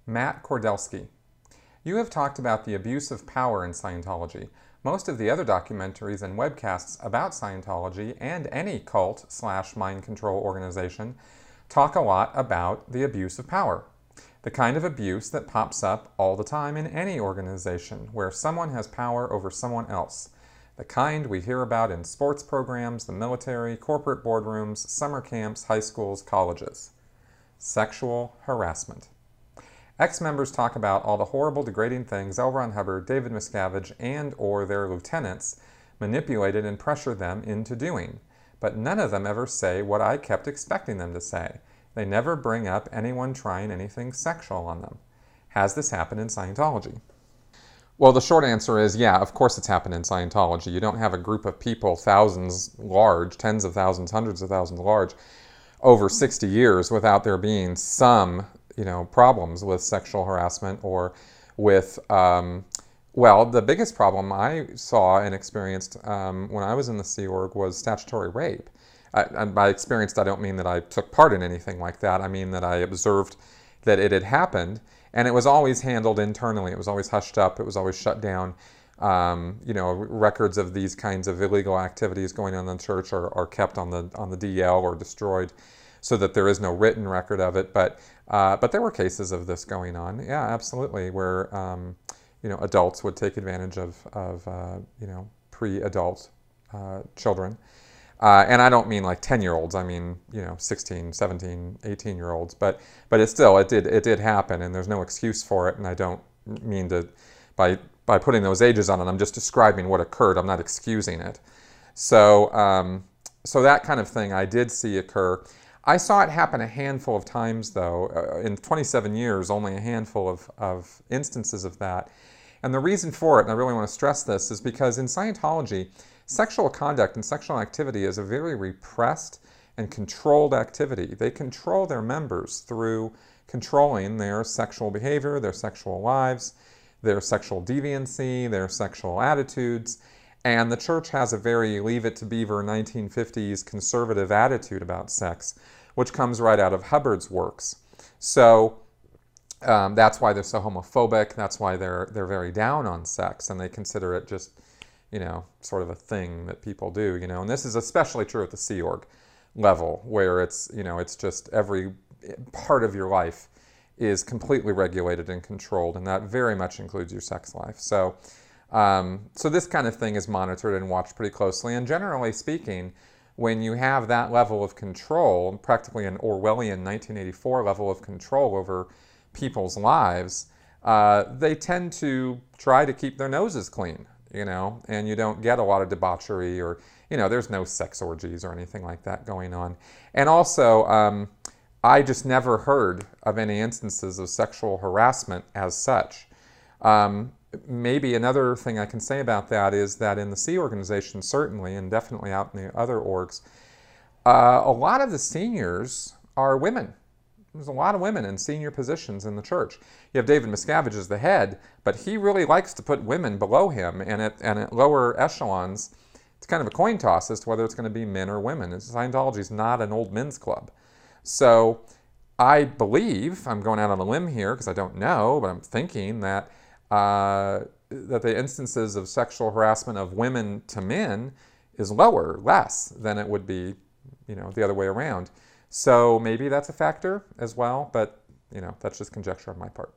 Matt Kordelski. You have talked about the abuse of power in Scientology. Most of the other documentaries and webcasts about Scientology and any cult/mind control organization talk a lot about the abuse of power. The kind of abuse that pops up all the time in any organization where someone has power over someone else. The kind we hear about in sports programs, the military, corporate boardrooms, summer camps, high schools, colleges. Sexual harassment. Ex-members talk about all the horrible, degrading things L. Ron Hubbard, David Miscavige, and or their lieutenants manipulated and pressured them into doing. But none of them ever say what I kept expecting them to say. They never bring up anyone trying anything sexual on them. Has this happened in Scientology? Well, the short answer is, yeah, of course it's happened in Scientology. You don't have a group of people, thousands large, tens of thousands, hundreds of thousands large, over 60 years without there being some, problems with sexual harassment or with, well, the biggest problem I saw and experienced when I was in the Sea Org was statutory rape. By experienced, I don't mean that I took part in anything like that. I mean that I observed that it had happened, and it was always handled internally. It was always hushed up. It was always shut down. Records of these kinds of illegal activities going on in the church are kept on the DL or destroyed, so that there is no written record of it. But there were cases of this going on. Yeah, absolutely, where adults would take advantage of pre-adult children. And I don't mean like 10-year-olds, I mean, 16, 17, 18-year-olds, but it did happen, and there's no excuse for it, and I don't mean to, by putting those ages on it, I'm just describing what occurred, I'm not excusing it. So that kind of thing I did see occur. I saw it happen a handful of times, though. In 27 years, only a handful of instances of that. And the reason for it, and I really want to stress this, is because in Scientology, sexual conduct and sexual activity is a very repressed and controlled activity. They control their members through controlling their sexual behavior, their sexual lives, their sexual deviancy, their sexual attitudes. And the church has a very Leave It to Beaver 1950s conservative attitude about sex, which comes right out of Hubbard's works. So that's why they're so homophobic. That's why they're very down on sex, and they consider it just sort of a thing that people do, and this is especially true at the Sea Org level, where it's just every part of your life is completely regulated and controlled, and that very much includes your sex life. So this kind of thing is monitored and watched pretty closely, and generally speaking, when you have that level of control, practically an Orwellian 1984 level of control over people's lives, they tend to try to keep their noses clean. And you don't get a lot of debauchery or, there's no sex orgies or anything like that going on. And also, I just never heard of any instances of sexual harassment as such. Maybe another thing I can say about that is that in the Sea organization, certainly, and definitely out in the other orgs, a lot of the seniors are women. There's a lot of women in senior positions in the church. You have David Miscavige as the head, but he really likes to put women below him, and at lower echelons, it's kind of a coin toss as to whether it's going to be men or women. Scientology is not an old men's club. So I believe, I'm going out on a limb here because I don't know, but I'm thinking that the instances of sexual harassment of women to men is less than it would be, the other way around. So maybe that's a factor as well, but that's just conjecture on my part.